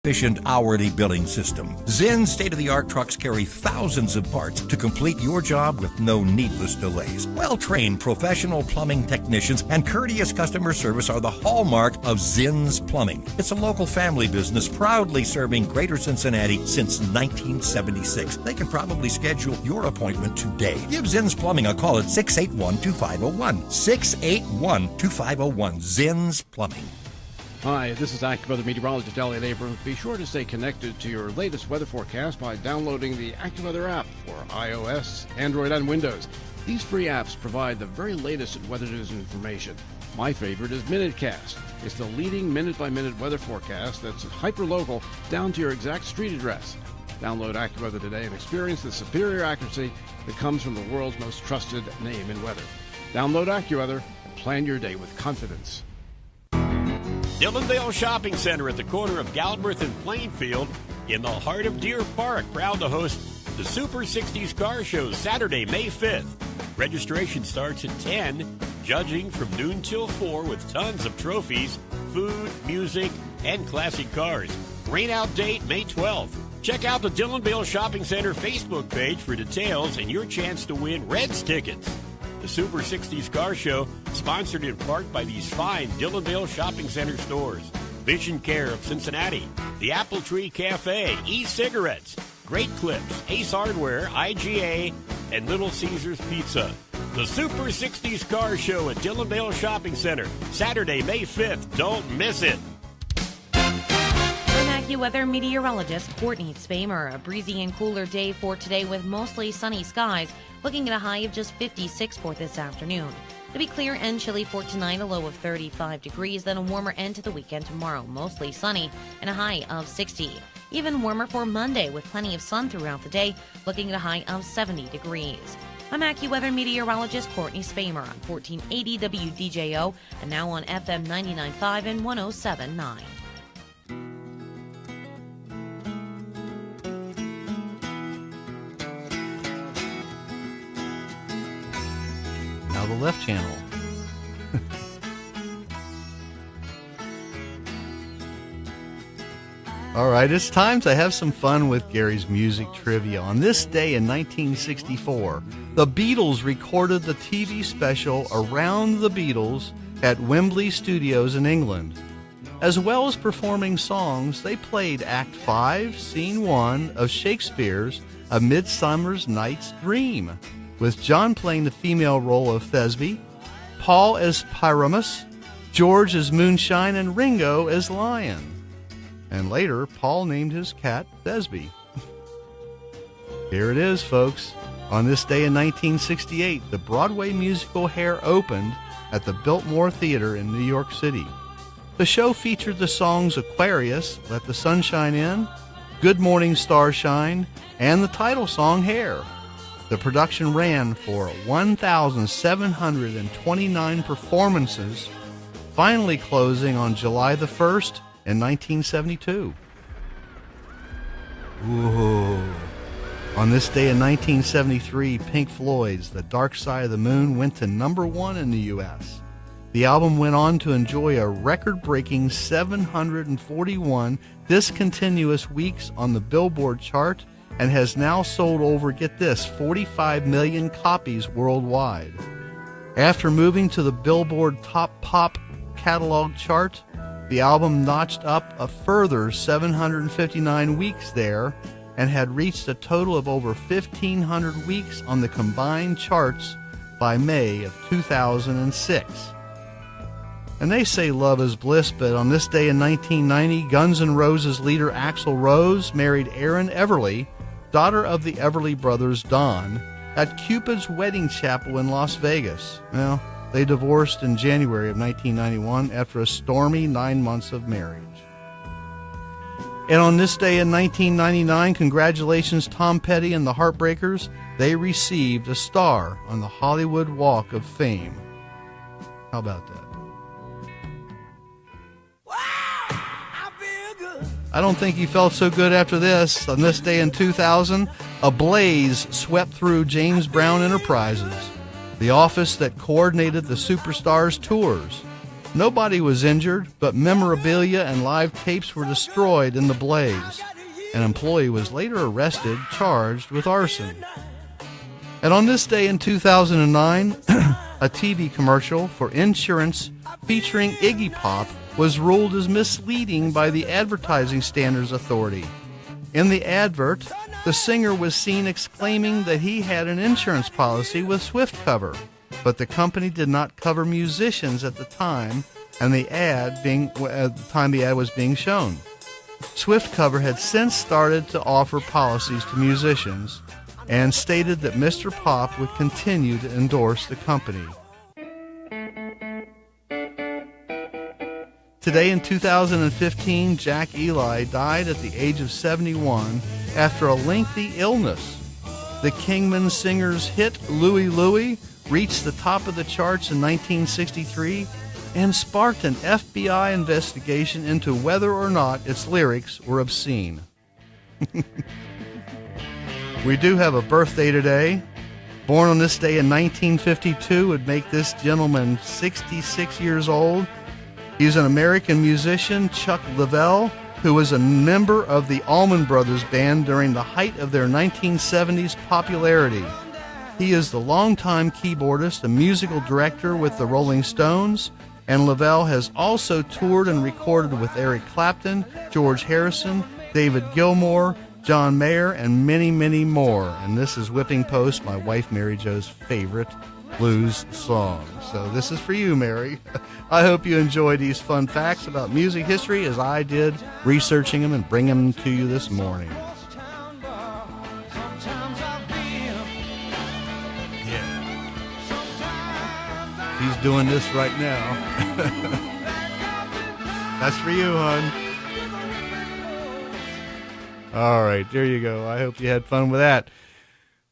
Efficient hourly billing system. Zinn's state-of-the-art trucks carry thousands of parts to complete your job with no needless delays. Well-trained professional plumbing technicians and courteous customer service are the hallmark of Zinn's Plumbing. It's a local family business proudly serving Greater Cincinnati since 1976. They can probably schedule your appointment today. Give Zinn's Plumbing a call at 681-2501. 681-2501. Zinn's Plumbing. Hi, this is AccuWeather meteorologist Elliot Abrams. Be sure to stay connected to your latest weather forecast by downloading the AccuWeather app for iOS, Android, and Windows. These free apps provide the very latest in weather news and information. My favorite is MinuteCast. It's the leading minute-by-minute weather forecast that's hyper-local down to your exact street address. Download AccuWeather today and experience the superior accuracy that comes from the world's most trusted name in weather. Download AccuWeather and plan your day with confidence. Dillondale Shopping Center at the corner of Galbraith and Plainfield in the heart of Deer Park. Proud to host the Super 60s Car Show Saturday, May 5th. Registration starts at 10, judging from noon till 4 with tons of trophies, food, music, and classic cars. Rain out date May 12th. Check out the Dillondale Shopping Center Facebook page for details and your chance to win Reds tickets. The Super 60s Car Show, sponsored in part by these fine Dillondale Shopping Center stores. Vision Care of Cincinnati, the Apple Tree Cafe, e-cigarettes, Great Clips, Ace Hardware, IGA, and Little Caesars Pizza. The Super 60s Car Show at Dillondale Shopping Center, Saturday, May 5th. Don't miss it. I'm AccuWeather meteorologist Courtney Spamer. A breezy and cooler day for today with mostly sunny skies, looking at a high of just 56 for this afternoon. To be clear and chilly for tonight, a low of 35 degrees, then a warmer end to the weekend tomorrow, mostly sunny, and a high of 60. Even warmer for Monday with plenty of sun throughout the day, looking at a high of 70 degrees. I'm AccuWeather meteorologist Courtney Spamer on 1480 WDJO and now on FM 99.5 and 107.9. Now the left channel. All right, it's time to have some fun with Gary's music trivia. On this day in 1964, the Beatles recorded the TV special Around the Beatles at Wembley Studios in England. As well as performing songs, they played Act 5, Scene 1 of Shakespeare's A Midsummer's Night's Dream, with John playing the female role of Thisbe, Paul as Pyramus, George as Moonshine, and Ringo as Lion. And later, Paul named his cat Thisbe. Here it is, folks. On this day in 1968, the Broadway musical Hair opened at the Biltmore Theater in New York City. The show featured the songs Aquarius, Let the Sunshine In, Good Morning Starshine, and the title song Hair. The production ran for 1,729 performances, finally closing on July the 1st in 1972. Ooh. On this day in 1973, Pink Floyd's The Dark Side of the Moon went to number 1 in the U.S. The album went on to enjoy a record-breaking 741 discontinuous weeks on the Billboard chart and has now sold over, get this, 45 million copies worldwide. After moving to the Billboard Top Pop catalog chart, the album notched up a further 759 weeks there and had reached a total of over 1,500 weeks on the combined charts by May of 2006. And they say love is bliss, but on this day in 1990, Guns N' Roses leader Axl Rose married Erin Everly, daughter of the Everly brothers Don, at Cupid's Wedding Chapel in Las Vegas. Well, they divorced in January of 1991 after a stormy 9 months of marriage. And on this day in 1999, congratulations Tom Petty and the Heartbreakers. They received a star on the Hollywood Walk of Fame. How about that? I don't think you felt so good after this. On this day in 2000, a blaze swept through James Brown Enterprises, the office that coordinated the superstars' tours. Nobody was injured, but memorabilia and live tapes were destroyed in the blaze. An employee was later arrested, charged with arson. And on this day in 2009, a TV commercial for insurance featuring Iggy Pop was ruled as misleading by the Advertising Standards Authority. In the advert, the singer was seen exclaiming that he had an insurance policy with SwiftCover, but the company did not cover musicians at the time, and the ad was being shown. SwiftCover had since started to offer policies to musicians and stated that Mr. Pop would continue to endorse the company. Today in 2015, Jack Eli died at the age of 71 after a lengthy illness. The Kingman Singers' hit Louie Louie reached the top of the charts in 1963 and sparked an FBI investigation into whether or not its lyrics were obscene. We do have a birthday today. Born on this day in 1952 would make this gentleman 66 years old. He's an American musician, Chuck Leavell, who was a member of the Allman Brothers Band during the height of their 1970s popularity. He is the longtime keyboardist and musical director with the Rolling Stones, and Leavell has also toured and recorded with Eric Clapton, George Harrison, David Gilmour, John Mayer, and many, many more. And this is Whipping Post, my wife Mary Jo's favorite blues song. So this is for you, Mary. I hope you enjoy these fun facts about music history as I did researching them and bring them to you this morning. He's doing this right now. That's for you, hon. All right, there you go. I hope you had fun with that.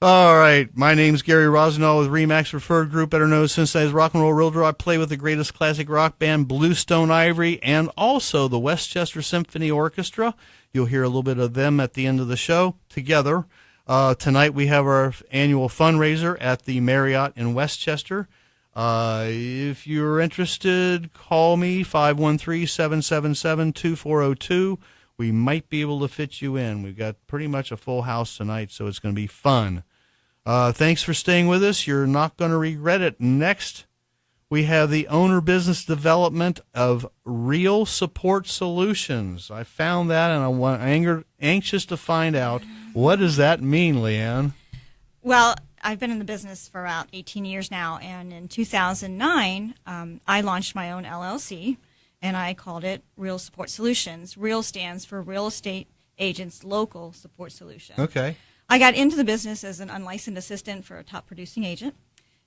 All right, my name's Gary Rossignol with RE.A.L Preferred Group, better known as Cincinnati's Rock and Roll Realtor. I play with the greatest classic rock band, Bluestone Ivory, and also the Westchester Symphony Orchestra. You'll hear a little bit of them at the end of the show together. Tonight we have our annual fundraiser at the Marriott in Westchester. If you're interested, call me, 513-777-2402. We might be able to fit you in. We've got pretty much a full house tonight, so it's going to be fun. Thanks for staying with us. You're not going to regret it. Next, we have the owner business development of R.E.A.L Support Solutions. I found that, and I'm anxious to find out, what does that mean, Leanne? Well, I've been in the business for about 18 years now, and in 2009, I launched my own LLC, and I called it R.E.A.L Support Solutions. R.E.A.L stands for Real Estate Agents Local Support Solution. Okay. I got into the business as an unlicensed assistant for a top producing agent,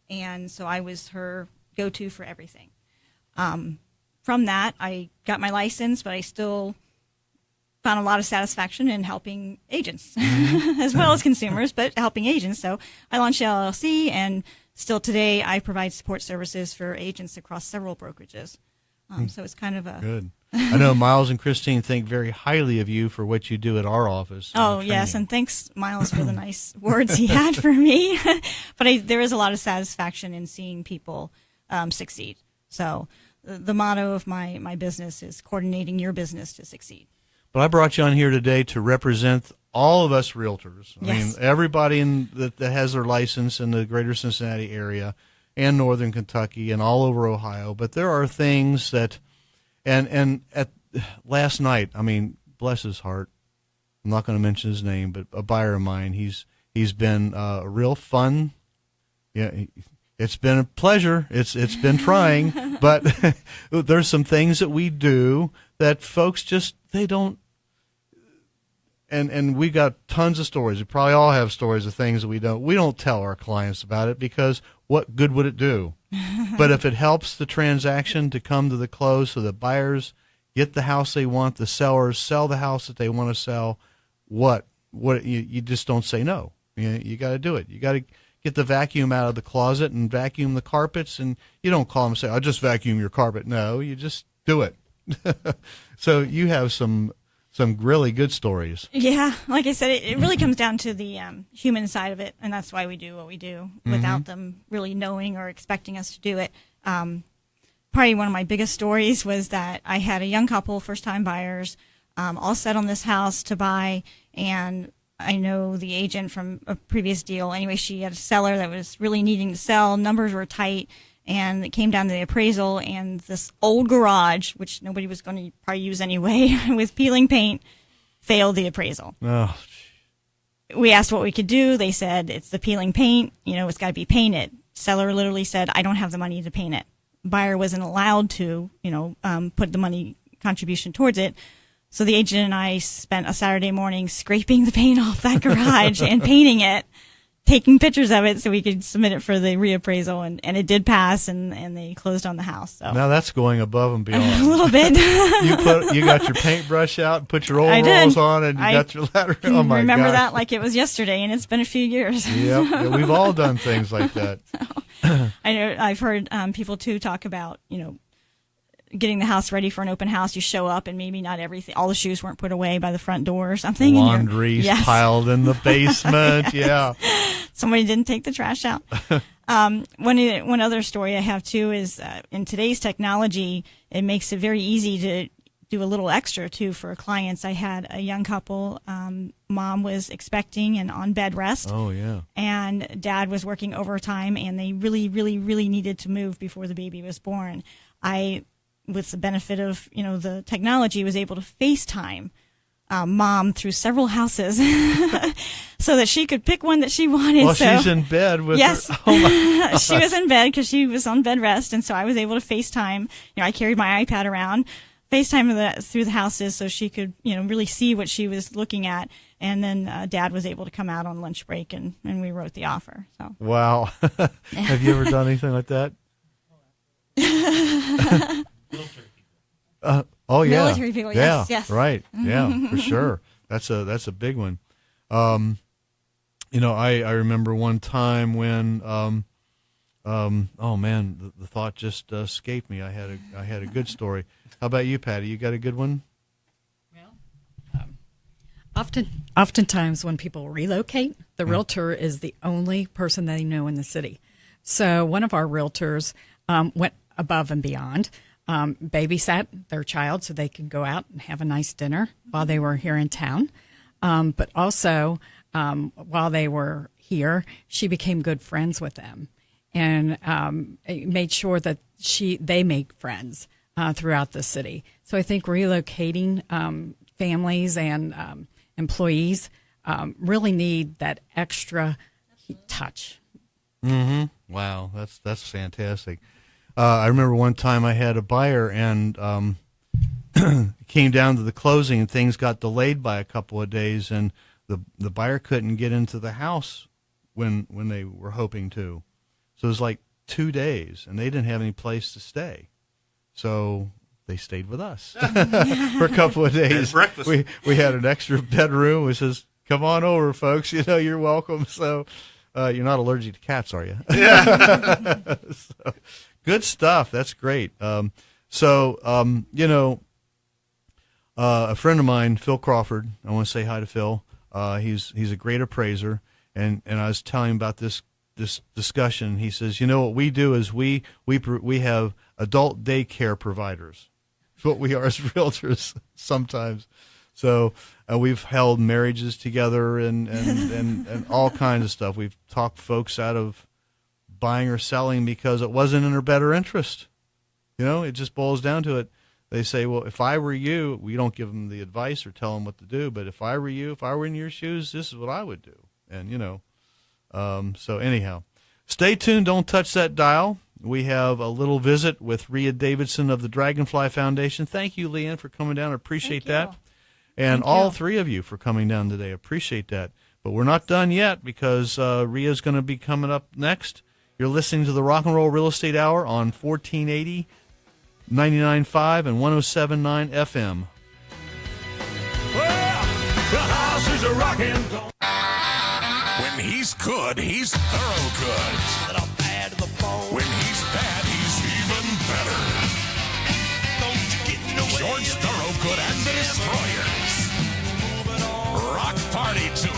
and so I was her go-to for everything. From that, I got my license, but I still found a lot of satisfaction in helping agents as well as consumers, but helping agents. So I launched the LLC, and still today I provide support services for agents across several brokerages. So it's kind of a... Good. I know Miles and Christine think very highly of you for what you do at our office. Oh, yes, and thanks, Miles, for the nice words he had for me. But there is a lot of satisfaction in seeing people succeed. So the motto of my business is coordinating your business to succeed. But I brought you on here today to represent all of us realtors. I mean, everybody that has their license in the greater Cincinnati area and northern Kentucky and all over Ohio. But there are things that, and at last night, I mean, bless his heart, I'm not going to mention his name, but a buyer of mine, he's been real fun. Yeah, it's been a pleasure. It's been trying, but there's some things that we do that folks just, they don't. And we got tons of stories. We probably all have stories of things that we don't tell our clients about it, because what good would it do? But if it helps the transaction to come to the close so that buyers get the house they want, the sellers sell the house that they want to sell, what you just don't say no. You got to do it. You got to get the vacuum out of the closet and vacuum the carpets, and you don't call them and say, I'll just vacuum your carpet. No, you just do it. So you have some really good stories. Yeah, like I said, it really comes down to the human side of it, and that's why we do what we do without them really knowing or expecting us to do it. Probably one of my biggest stories was that I had a young couple, first-time buyers, all set on this house to buy, and I know the agent from a previous deal. Anyway, she had a seller that was really needing to sell. Numbers were tight. And it came down to the appraisal, and this old garage, which nobody was going to probably use anyway, with peeling paint, failed the appraisal. Oh. We asked what we could do. They said, it's the peeling paint. It's got to be painted. Seller literally said, I don't have the money to paint it. Buyer wasn't allowed to, put the money contribution towards it. So the agent and I spent a Saturday morning scraping the paint off that garage and painting it, taking pictures of it so we could submit it for the reappraisal, and it did pass, and they closed on the house. So now that's going above and beyond. A little bit. you got your paintbrush out and put your overalls on, and you got your ladder. Oh my God! Remember that like it was yesterday, and it's been a few years. Yep, we've all done things like that. I know. I've heard people too talk about getting the house ready for an open house. You show up and maybe not everything, all the shoes weren't put away by the front door or something. Laundry's piled in the basement. Yeah. Somebody didn't take the trash out. One other story I have too is in today's technology, it makes it very easy to do a little extra too for clients. I had a young couple, mom was expecting and on bed rest. Oh yeah. And dad was working overtime, and they really, really, really needed to move before the baby was born. With the benefit of the technology, was able to FaceTime mom through several houses so that she could pick one that she wanted. Well, so, she's in bed with yes, her. Oh my she was in bed because she was on bed rest, and so I was able to FaceTime. I carried my iPad around, FaceTime through the houses so she could, really see what she was looking at. And then Dad was able to come out on lunch break, and we wrote the offer. So wow. Have you ever done anything like that? Oh yeah, military people. Yes. Right. Yeah, for sure. That's a big one. I remember one time when oh man, the thought just escaped me. I had a good story. How about you, Patty? You got a good one? Oftentimes when people relocate, the realtor is the only person they know in the city. So one of our realtors went above and beyond, babysat their child so they could go out and have a nice dinner while they were here in town. But also, while they were here, she became good friends with them and made sure that they make friends throughout the city. So I think relocating families and employees really need that extra touch. Mm-hmm. Wow, that's fantastic. I remember one time I had a buyer and came down to the closing and things got delayed by a couple of days, and the buyer couldn't get into the house when they were hoping to. So it was like 2 days, and they didn't have any place to stay. So they stayed with us for a couple of days. Breakfast. We had an extra bedroom. We says, "Come on over, folks. You're welcome." So you're not allergic to cats, are you? Yeah. So, good stuff. That's great. A friend of mine, Phil Crawford. I want to say hi to Phil. He's a great appraiser, and I was telling him about this discussion. He says, what we do is we have adult daycare providers. It's what we are as realtors sometimes. So we've held marriages together and all kinds of stuff. We've talked folks out of buying or selling because it wasn't in their better interest. It just boils down to it. They say, well, if I were you, we don't give them the advice or tell them what to do, but if I were you, if I were in your shoes, this is what I would do. And, so anyhow, stay tuned. Don't touch that dial. We have a little visit with R.E.A. Davidson of the Dragonfly Foundation. Thank you, Leanne, for coming down. I appreciate that. And all three of you for coming down today. Appreciate that. But we're not done yet because R.E.A. is going to be coming up next. You're listening to the Rock and Roll Real Estate Hour on 1480, 99.5, and 107.9 FM. Well, the house is a rockin'. When he's good, he's thorough good. When he's bad, he's even better. George Thorogood and the Destroyers. Rock Party Tour.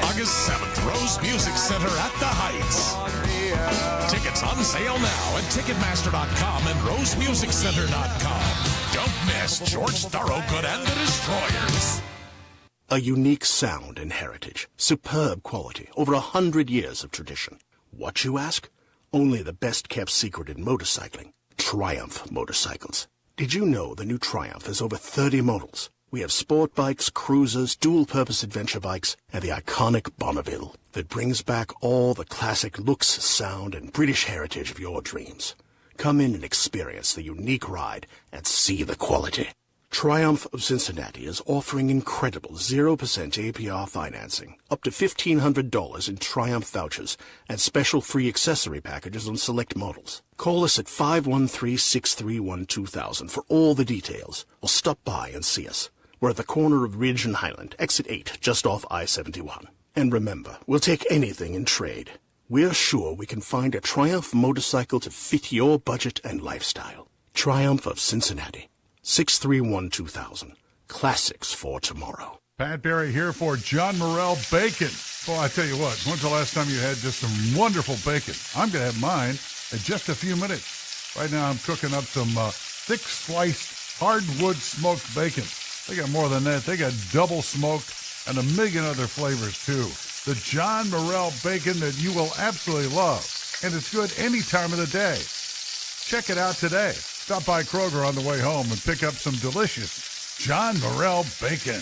August 7th, Rose Music Center at the Heights. Tickets on sale now at Ticketmaster.com and RoseMusicCenter.com. Don't miss George Thorogood and the Destroyers. A unique sound and heritage. Superb quality. Over 100 years of tradition. What, you ask? Only the best-kept secret in motorcycling. Triumph motorcycles. Did you know the new Triumph has over 30 models? We have sport bikes, cruisers, dual-purpose adventure bikes, and the iconic Bonneville that brings back all the classic looks, sound, and British heritage of your dreams. Come in and experience the unique ride and see the quality. Triumph of Cincinnati is offering incredible 0% APR financing, up to $1,500 in Triumph vouchers, and special free accessory packages on select models. Call us at 513-631-2000 for all the details, or stop by and see us. We're at the corner of Ridge and Highland, exit 8, just off I-71. And remember, we'll take anything in trade. We're sure we can find a Triumph motorcycle to fit your budget and lifestyle. Triumph of Cincinnati. 631-2000. Classics for tomorrow. Pat Barry here for John Morrell Bacon. Well, I tell you what, when's the last time you had just some wonderful bacon? I'm going to have mine in just a few minutes. Right now I'm cooking up some thick sliced hardwood smoked bacon. They got more than that. They got double smoked and a million other flavors too. The John Morrell Bacon that you will absolutely love. And it's good any time of the day. Check it out today. Stop by Kroger on the way home and pick up some delicious John Morrell Bacon.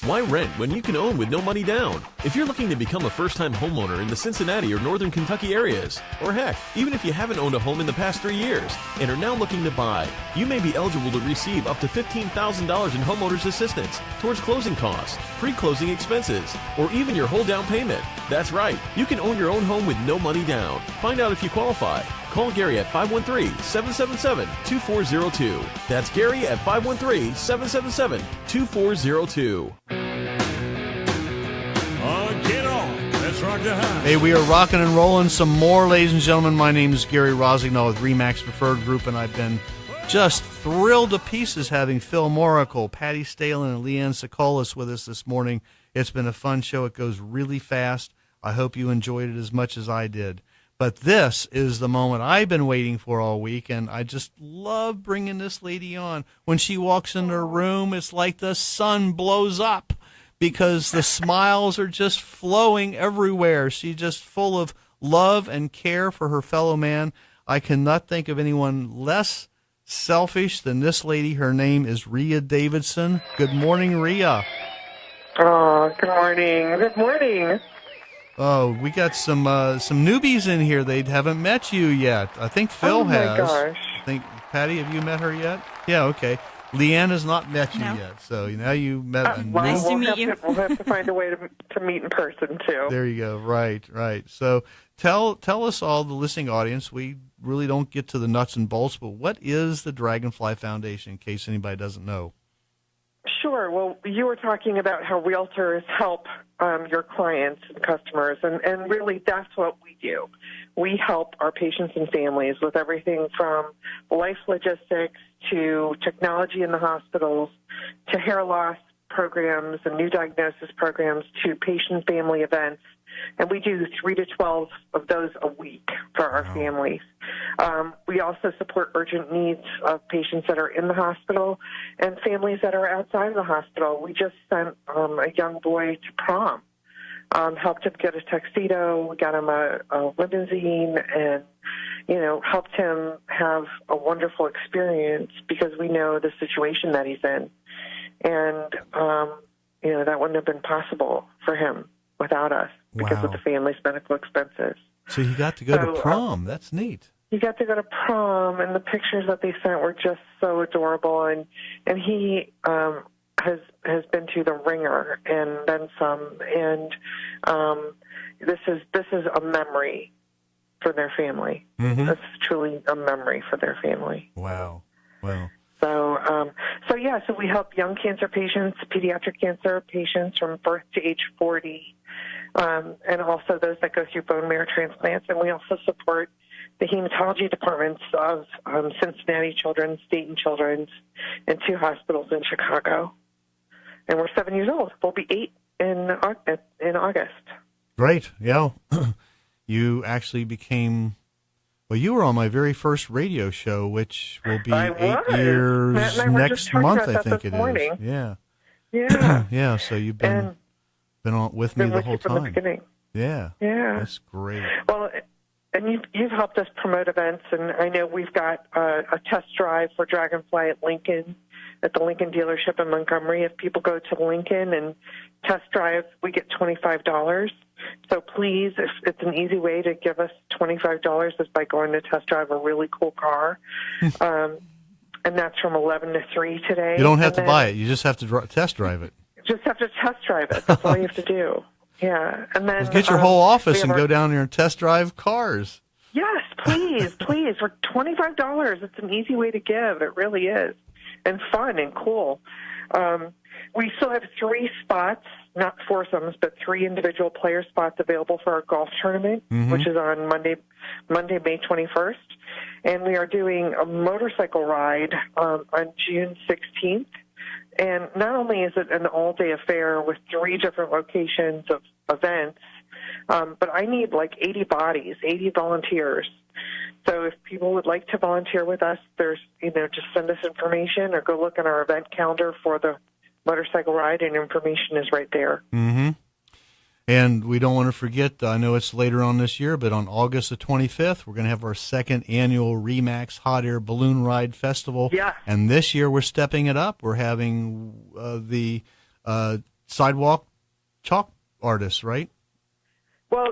Why rent when you can own with no money down? If you're looking to become a first-time homeowner in the Cincinnati or Northern Kentucky areas, or heck, even if you haven't owned a home in the past 3 years and are now looking to buy, you may be eligible to receive up to $15,000 in homeowners assistance towards closing costs, pre-closing expenses, or even your whole down payment. That's right, you can own your own home with no money down. Find out if you qualify. Call Gary at 513-777-2402. That's Gary at 513-777-2402. Get on. Let's rock the house. Hey, we are rocking and rolling some more, ladies and gentlemen. My name is Gary Rossignol with RE.MAX Preferred Group, and I've been just thrilled to pieces having Phil Morrical, Patty Stehlin, and Leanne Sokolis with us this morning. It's been a fun show. It goes really fast. I hope you enjoyed it as much as I did. But this is the moment I've been waiting for all week, and I just love bringing this lady on. When she walks in her room, it's like the sun blows up because the smiles are just flowing everywhere. She's just full of love and care for her fellow man. I cannot think of anyone less selfish than this lady. Her name is R.E.A. Davidson. Good morning, R.E.A. Oh, good morning. Good morning. Oh, we got some newbies in here. They haven't met you yet. I think Phil has. Oh, my gosh. I think, Patty, have you met her yet? Yeah, okay. Leanne has not met you yet, so now you met a new... Nice to meet you. We'll have to find a way to meet in person, too. There you go. Right. So tell us all, the listening audience, we really don't get to the nuts and bolts, but what is the Dragonfly Foundation, in case anybody doesn't know? Sure. Well, you were talking about how realtors help your clients and customers, and really that's what we do. We help our patients and families with everything from life logistics to technology in the hospitals to hair loss programs and new diagnosis programs to patient family events. And we do 3 to 12 of those a week for our families. We also support urgent needs of patients that are in the hospital and families that are outside of the hospital. We just sent a young boy to prom, helped him get a tuxedo, we got him a limousine, and, helped him have a wonderful experience because we know the situation that he's in. And, that wouldn't have been possible for him without us because of the family's medical expenses. So you got to go to prom. That's neat. He got to go to prom, and the pictures that they sent were just so adorable. And he has been to the Ringer and then some. And this is a memory for their family. Mm-hmm. This is truly a memory for their family. Wow. So we help young cancer patients, pediatric cancer patients from birth to age 40, and also those that go through bone marrow transplants. And we also support the hematology departments of Cincinnati Children's, Dayton Children's, and 2 hospitals in Chicago. And we're 7 years old. We'll be 8 in August. Great. Yeah. You actually became... Well, you were on my very first radio show, which will be 8 years next month, I think it is. Yeah. Yeah. Yeah, so you've been on with me the whole time. From the beginning. Yeah. Yeah. That's great. Well, and you've helped us promote events, and I know we've got a test drive for Dragonfly at Lincoln, at the Lincoln dealership in Montgomery. If people go to Lincoln and test drive, we get $25. So please, if it's an easy way to give us $25 is by going to test drive a really cool car. And that's from 11 to 3 today. You don't have to buy it. You just have to test drive it. Just have to test drive it. That's all you have to do. Yeah. And then get your whole office and go down there and test drive cars. Yes, please. For $25, it's an easy way to give. It really is. And fun and cool. We still have 3 spots, not foursomes, but 3 individual player spots available for our golf tournament, which is on Monday, May 21st. And we are doing a motorcycle ride on June 16th. And not only is it an all-day affair with 3 different locations of events, but I need like 80 bodies, 80 volunteers. So if people would like to volunteer with us, there's, just send us information or go look at our event calendar for the motorcycle ride, and information is right there. Mm-hmm. And we don't want to forget, I know it's later on this year, but on August the 25th, we're going to have our second annual RE.MAX Hot Air Balloon Ride Festival. Yeah. And this year we're stepping it up. We're having the sidewalk chalk artists, right? Well,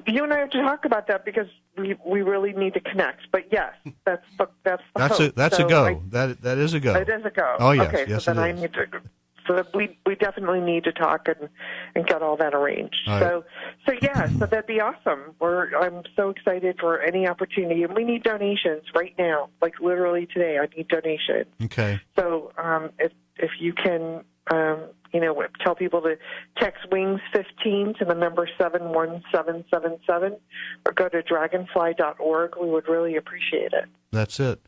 you and I have to talk about that because we really need to connect. But yes, that's the hope. That's so a go. That is a go. It is a go. Oh yes, okay, yes so then it I is. need to. So that we definitely need to talk and get all that arranged. All So yeah, so that'd be awesome. I'm so excited for any opportunity, and we need donations right now. Like literally today, I need donations. Okay. So if you can, tell people to text Wings 15 to the number 71777, or go to dragonfly.org. We would really appreciate it. That's it.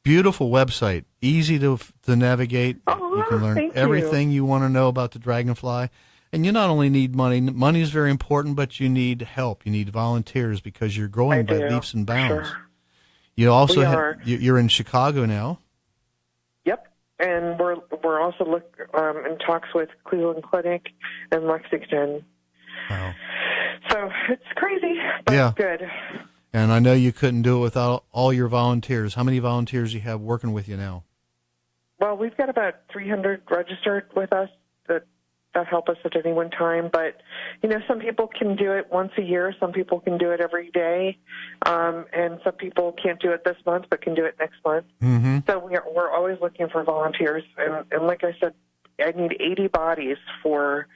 Beautiful website, easy to navigate. Oh, you can learn thank everything you want to know about the Dragonfly. And you not only need money. Money is very important, but you need help. You need volunteers because you're growing by leaps and bounds. Sure. You also are. You're in Chicago now. Yep, and we're also in talks with Cleveland Clinic and Lexington. Wow. So it's crazy, but good. And I know you couldn't do it without all your volunteers. How many volunteers do you have working with you now? Well, we've got about 300 registered with us that help us at any one time. But, some people can do it once a year. Some people can do it every day. And some people can't do it this month but can do it next month. Mm-hmm. So we're always looking for volunteers. And like I said, I need 80 bodies for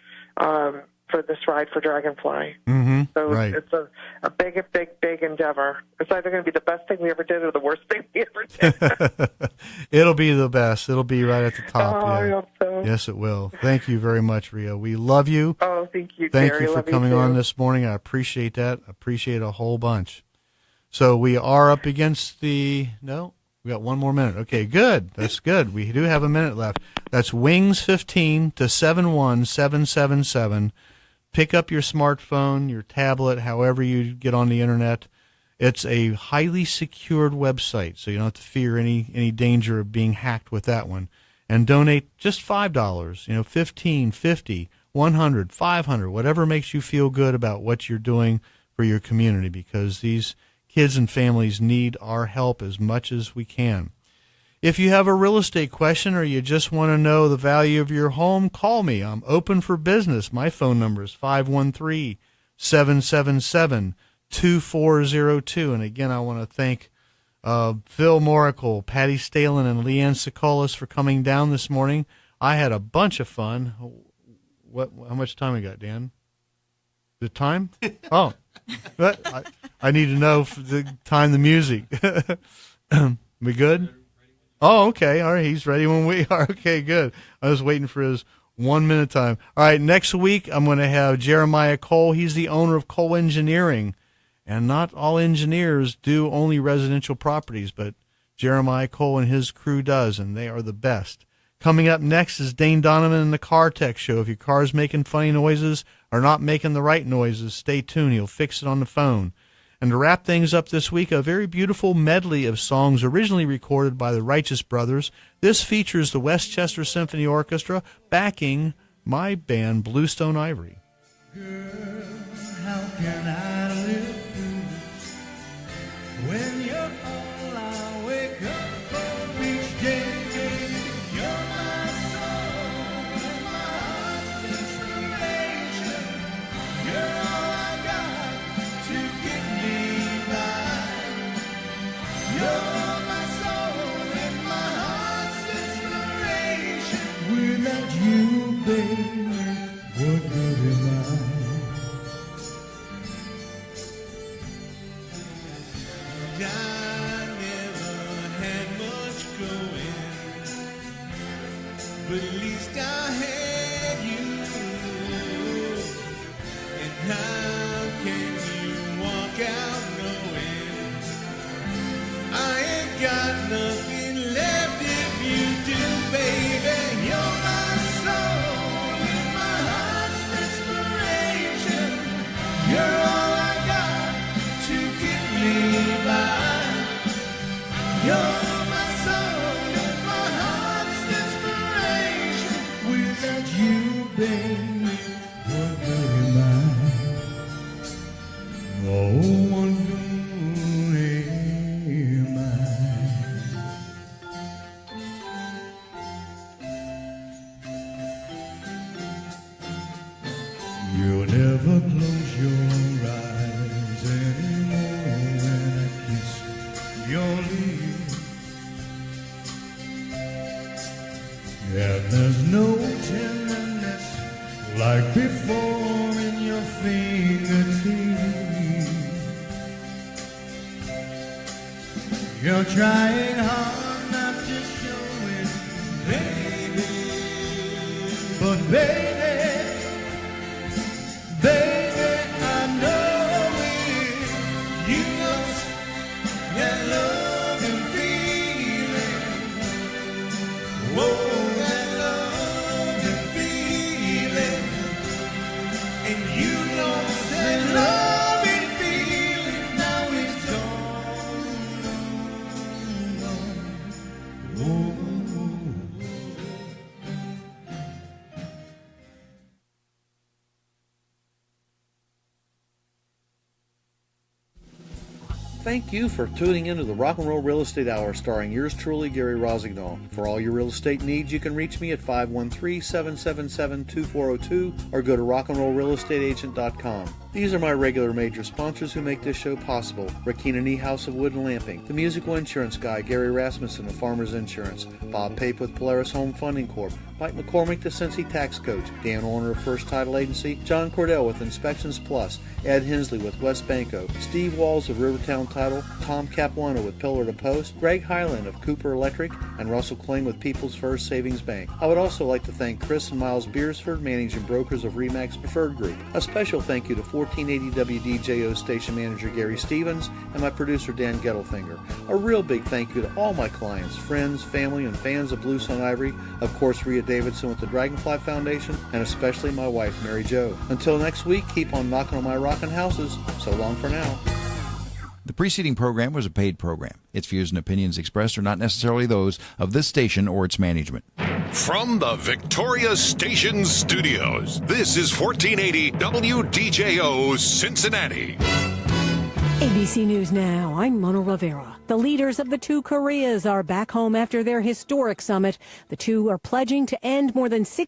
this ride for Dragonfly. Mm-hmm. So right. it's a big endeavor. It's either going to be the best thing we ever did or the worst thing we ever did. It'll be the best. It'll be right at the top. I hope so. Yes, it will. Thank you very much, Rhea. We love you. Oh, thank you, Thank Terry. you for Love coming too. on this morning. I appreciate that. I appreciate a whole bunch. So we are up against we got one more minute. Okay, good. That's good. We do have a minute left. That's Wings 15 to 71777. Pick up your smartphone, your tablet, however you get on the internet. It's a highly secured website, so you don't have to fear any danger of being hacked with that one. And donate just $5, $15, $50, $100, $500, whatever makes you feel good about what you're doing for your community, because these kids and families need our help as much as we can. If you have a real estate question or you just want to know the value of your home, call me. I'm open for business. My phone number is 513-777-2402. And again, I want to thank Phil Morrical, Patty Stehlin, and Leanne Sokolis for coming down this morning. I had a bunch of fun. How much time we got, Dan? The time? Oh, I need to know for the time the music. We good? Oh, okay. All right. He's ready when we are. Okay, good. I was waiting for his 1 minute time. All right. Next week, I'm going to have Jeremiah Cole. He's the owner of Cole Engineering. And not all engineers do only residential properties, but Jeremiah Cole and his crew does, and they are the best. Coming up next is Dane Donovan and the Car Tech Show. If your car's making funny noises or not making the right noises, stay tuned. He'll fix it on the phone. And to wrap things up this week, a very beautiful medley of songs originally recorded by the Righteous Brothers. This features the Westchester Symphony Orchestra backing my band Bluestone Ivory. Girl, how can I live through this when you're all I wake up for each day? You're my soul and my heart's inspiration. You're all I got to get me by. You're my soul and my heart's inspiration. Without you, baby, what good am I? I never had much going, but at least I had you. And how can you walk out knowing I ain't got nothing left if you do, baby? You're my soul and my heart's inspiration. You're all I got to get me by. You're my soul and my heart's inspiration. Without you, baby, what good am I? You're trying hard not to show it, baby. But baby, I know it. You lost that love and feeling. Whoa, that love and feeling. And you lost that love and feeling. Now it's gone. Whoa. Thank you for tuning into the Rock and Roll Real Estate Hour starring yours truly, Gary Rossignol. For all your real estate needs, you can reach me at 513-777-2402 or go to rockandrollrealestateagent.com. These are my regular major sponsors who make this show possible. Rakina Nee House of Wood and Lamping, the musical insurance guy, Gary Rasmussen of Farmers Insurance, Bob Pape with Polaris Home Funding Corp., Mike McCormick, the Cincy Tax Coach, Dan Orner of First Title Agency, John Cordell with Inspections Plus, Ed Hensley with West Banco, Steve Walls of Rivertown Title, Tom Capuano with Pillar to Post, Greg Highland of Cooper Electric, and Russell Kling with People's First Savings Bank. I would also like to thank Chris and Miles Beersford, managing brokers of RE.Max Preferred Group. A special thank you to 1480 WDJO station manager Gary Stevens and my producer Dan Gettelfinger. A real big thank you to all my clients, friends, family, and fans of Blue Sun Ivory, of course Rhea Davidson with the Dragonfly Foundation, and especially my wife, Mary Jo. Until next week, keep on knocking on my rockin' houses. So long for now. The preceding program was a paid program. Its views and opinions expressed are not necessarily those of this station or its management. From the Victoria Station Studios, this is 1480 WDJO Cincinnati. ABC News Now, I'm Mona Rivera. The leaders of the two Koreas are back home after their historic summit. The two are pledging to end more than 6.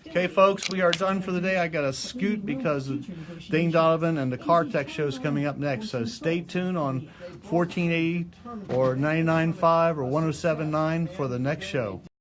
Okay, folks, we are done for the day. I got to scoot because of Dane Donovan and the Car Tech show is coming up next. So stay tuned on 1480 or 99.5 or 107.9 for the next show.